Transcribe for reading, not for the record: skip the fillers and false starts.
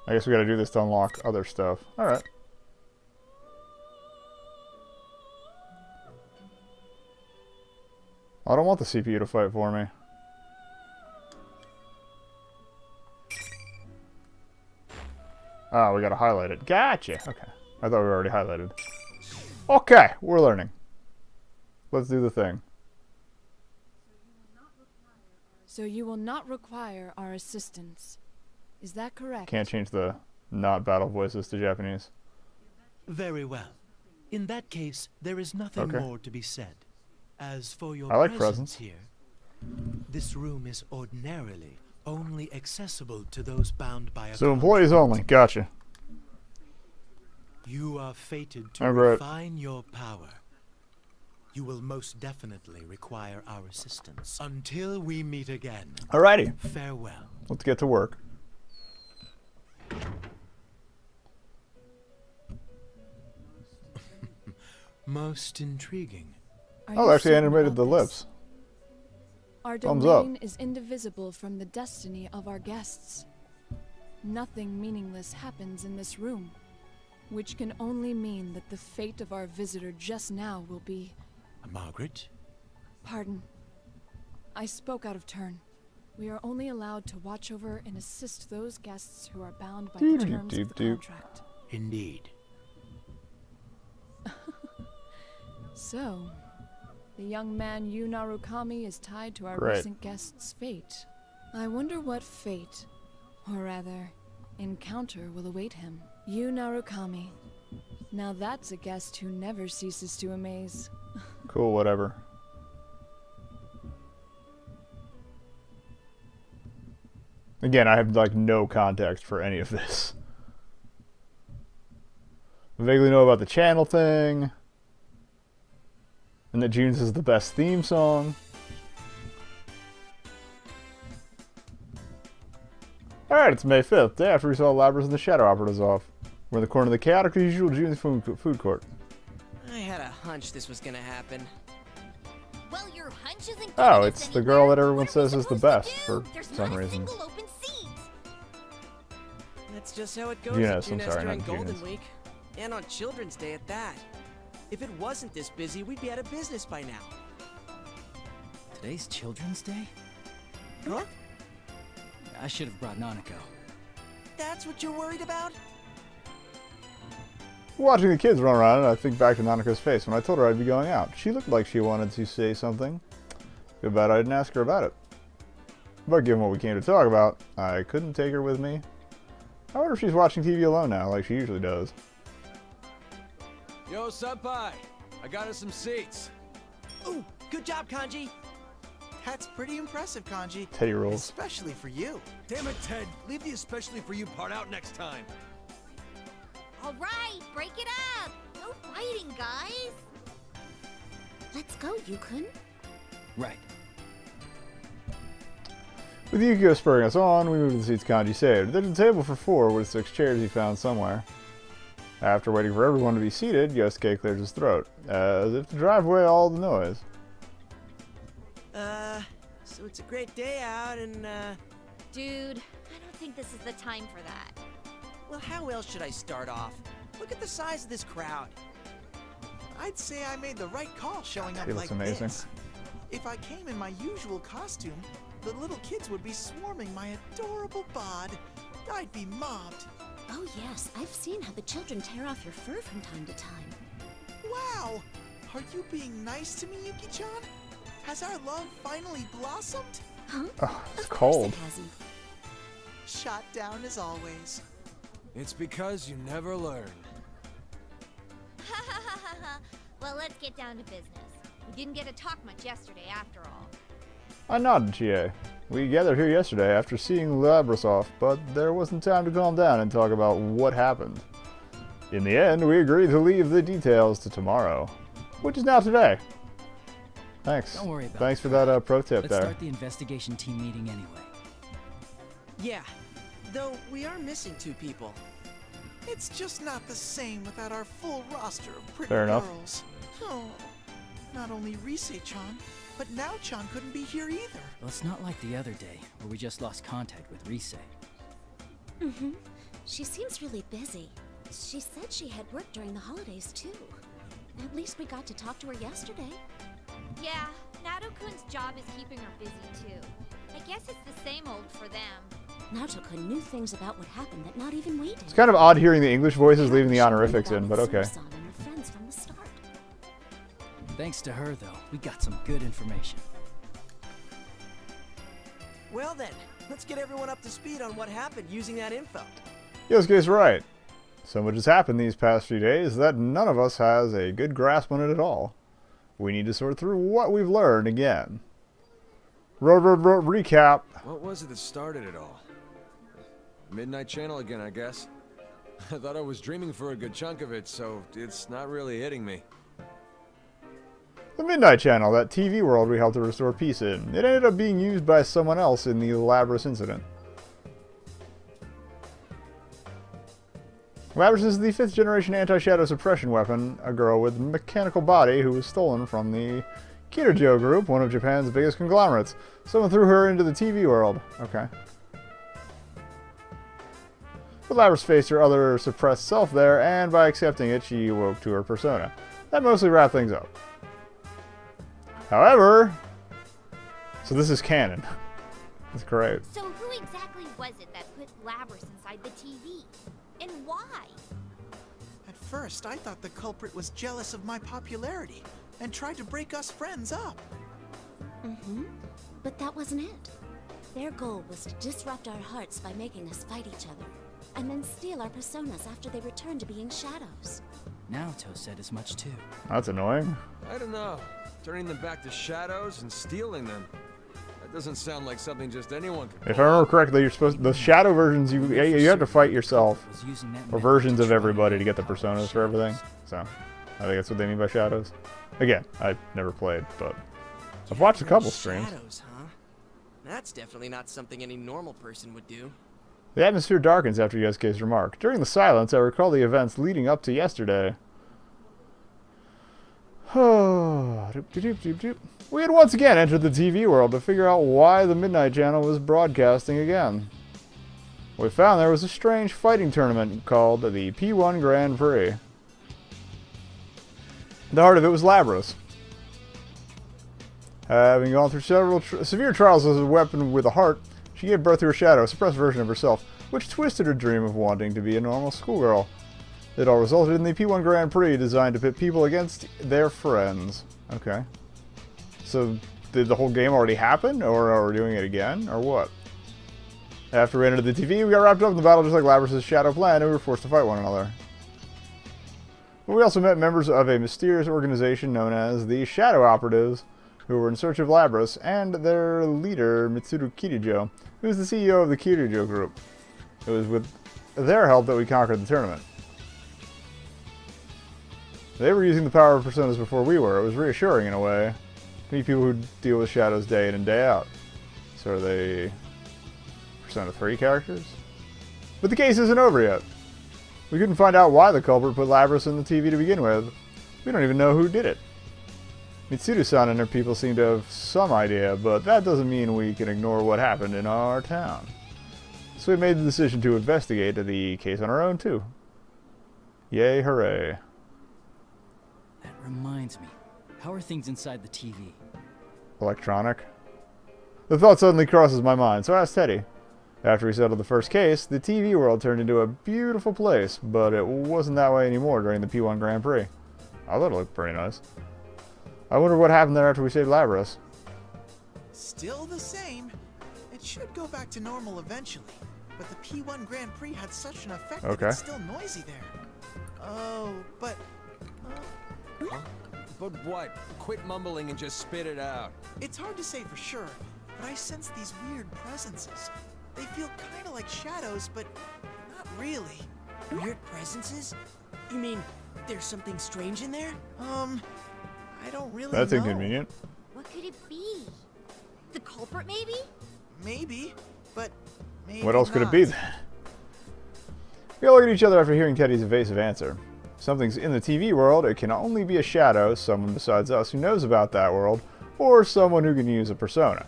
I guess we gotta do this to unlock other stuff. Alright. I don't want the CPU to fight for me. Ah, we gotta highlight it. Gotcha! Okay. I thought we were already highlighted. Okay, we're learning. Let's do the thing. So you will not require our assistance. Is that correct? Can't change the not battle voices to Japanese. Very well. In that case, there is nothing more to be said. As for your I like presence presents. here, this room is ordinarily only accessible to those bound by a So employees only. Gotcha. You are fated to Alright. refine your power. You will most definitely require our assistance. Until we meet again. Alrighty. Farewell. Let's get to work. Most intriguing. Are Oh, you they actually certain animated the about this? lips. Our Thumbs up. domain is indivisible from the destiny of our guests. Nothing meaningless happens in this room, which can only mean that the fate of our visitor just now will be... Margaret? Pardon. I spoke out of turn. We are only allowed to watch over and assist those guests who are bound by the terms of the contract. Indeed. So, the young man Yu Narukami is tied to our Great. recent guest's fate. I wonder what fate, or rather, encounter will await him. Yu Narukami. Now that's a guest who never ceases to amaze. Cool, whatever. Again, I have like no context for any of this. I vaguely know about the channel thing. And that June's is the best theme song. Alright, it's May 5th, day after we saw Labyrinth and the Shadow Operatives off. We're in the corner of the chaotic as usual June's food court. I had a hunch this was gonna happen. Well, your hunch isn't Oh, getting it's us the girl anywhere. that everyone What are we says is the supposed best to for do? There's some not a reason. single open seat. That's just how it goes Junes, at I'm Junes sorry, during not Golden Junes. Week. And on Children's Day at that. If it wasn't this busy, we'd be out of business by now. Today's Children's Day? Huh? I should have brought Nanako. That's what you're worried about? Watching the kids run around, I think back to Nanako's face when I told her I'd be going out. She looked like she wanted to say something. Too bad I didn't ask her about it. But given what we came to talk about, I couldn't take her with me. I wonder if she's watching TV alone now, like she usually does. Yo, Senpai! I got us some seats. Ooh, good job, Kanji. That's pretty impressive, Kanji. Teddy rolls. Especially for you. Damn it, Ted. Leave the especially for you part out next time. All right, break it up. No fighting, guys. Let's go, Yukun. Right. With Yukio spurring us on, we moved to the seats Kanji saved. There's a table for 4 with 6 chairs he found somewhere. After waiting for everyone to be seated, Yosuke clears his throat, as if to drive away all the noise. So it's a great day out and, Dude, I don't think this is the time for that. well, how else should I start off? Look at the size of this crowd. I'd say I made the right call showing up He like looks amazing. this. If I came in my usual costume, the little kids would be swarming my adorable bod. I'd be mobbed. Oh yes, I've seen how the children tear off your fur from time to time. Wow! Are you being nice to me, Yuki-chan? Has our love finally blossomed? Huh? Oh, it's Of course cold. it hasn't. Shot down as always. It's because you never learn. Well, let's get down to business. We didn't get to talk much yesterday after all. I nodded, Chie. We gathered here yesterday after seeing Labyrinth off, but there wasn't time to calm down and talk about what happened. In the end, we agreed to leave the details to tomorrow, which is now today. Thanks. Don't worry about Thanks it. for that pro tip Let's there. start the investigation team meeting anyway. Yeah, though we are missing 2 people. It's just not the same without our full roster of pretty Fair enough. girls. Oh, not only Rise-chan, but Nao-chan couldn't be here either. Well, it's not like the other day, where we just lost contact with Rise. Mm-hmm. She seems really busy. She said she had work during the holidays, too. At least we got to talk to her yesterday. Yeah, Nato-kun's job is keeping her busy too. I guess it's the same old for them. Nato-kun knew things about what happened that not even we did. It's kind of odd hearing the English voices leaving the honorifics in, but okay. Susan and her friends from the start. Thanks to her, though, we got some good information. Well then, let's get everyone up to speed on what happened using that info. Yosuke's right. So much has happened these past few days that none of us has a good grasp on it at all. We need to sort through what we've learned again. Recap. What was it that started it all? Midnight Channel again, I guess. I thought I was dreaming for a good chunk of it, so it's not really hitting me. The Midnight Channel, that TV world we helped to restore peace in. It ended up being used by someone else in the Labras incident. Labras is the 5th generation anti-shadow suppression weapon, a girl with a mechanical body who was stolen from the Kirijo Group, one of Japan's biggest conglomerates. Someone threw her into the TV world. Okay. But Labras faced her other suppressed self there, and by accepting it, she awoke to her persona. That mostly wrapped things up. However, so this is canon. That's great. So who exactly was it that put Labras inside the TV? And why? At first, I thought the culprit was jealous of my popularity and tried to break us friends up. Mm-hmm. But that wasn't it. Their goal was to disrupt our hearts by making us fight each other, and then steal our personas after they returned to being shadows. Naoto said as much too. That's annoying. I don't know. Turning them back to shadows and stealing them. That doesn't sound like something just anyone could. If I remember correctly, you're supposed the shadow versions you have to fight yourself, Was using that or method versions to of try everybody and to get the personas for everything. So, I think that's what they mean by shadows. Again, I never played, but I've watched a couple streams. Shadows, huh? That's definitely not something any normal person would do. The atmosphere darkens after Yosuke's remark. During the silence, I recall the events leading up to yesterday. We had once again entered the TV world to figure out why the Midnight Channel was broadcasting again. We found there was a strange fighting tournament called the P1 Grand Prix. The heart of it was Labras. Having gone through several severe trials as a weapon with a heart, she gave birth to a shadow, a suppressed version of herself, which twisted her dream of wanting to be a normal schoolgirl. It all resulted in the P1 Grand Prix designed to pit people against their friends. Okay. So, did the whole game already happen, or are we doing it again, or what? After we entered the TV, we got wrapped up in the battle just like Labras' shadow planned, and we were forced to fight one another. But we also met members of a mysterious organization known as the Shadow Operatives, who were in search of Labras, and their leader, Mitsuru Kirijo, who was the CEO of the Kirijo Group. It was with their help that we conquered the tournament. They were using the power of personas before we were. It was reassuring in a way to meet people who deal with shadows day in and day out. So are they Persona 3 characters? But the case isn't over yet. We couldn't find out why the culprit put Labras in the TV to begin with. We don't even know who did it. Mitsuru-san and her people seem to have some idea, but that doesn't mean we can ignore what happened in our town. So we made the decision to investigate the case on our own too. Yay, hooray. That reminds me. How are things inside the TV? Electronic. The thought suddenly crosses my mind, so I asked Teddy. After we settled the first case, the TV world turned into a beautiful place, but it wasn't that way anymore during the P1 Grand Prix. I thought it looked pretty nice. I wonder what happened there after we saved Labras. Still the same. It should go back to normal eventually, but the P1 Grand Prix had such an effect that it's still noisy there. Oh, but... Huh? But what? Quit mumbling and just spit it out. It's hard to say for sure, but I sense these weird presences. They feel kind of like shadows, but not really. Weird presences? You mean there's something strange in there? I don't really That's know. inconvenient. What could it be? The culprit, maybe? Maybe, but maybe What else could it not. be then? We all look at each other after hearing Teddy's evasive answer. If something's in the TV world, it can only be a shadow, someone besides us who knows about that world, or someone who can use a persona.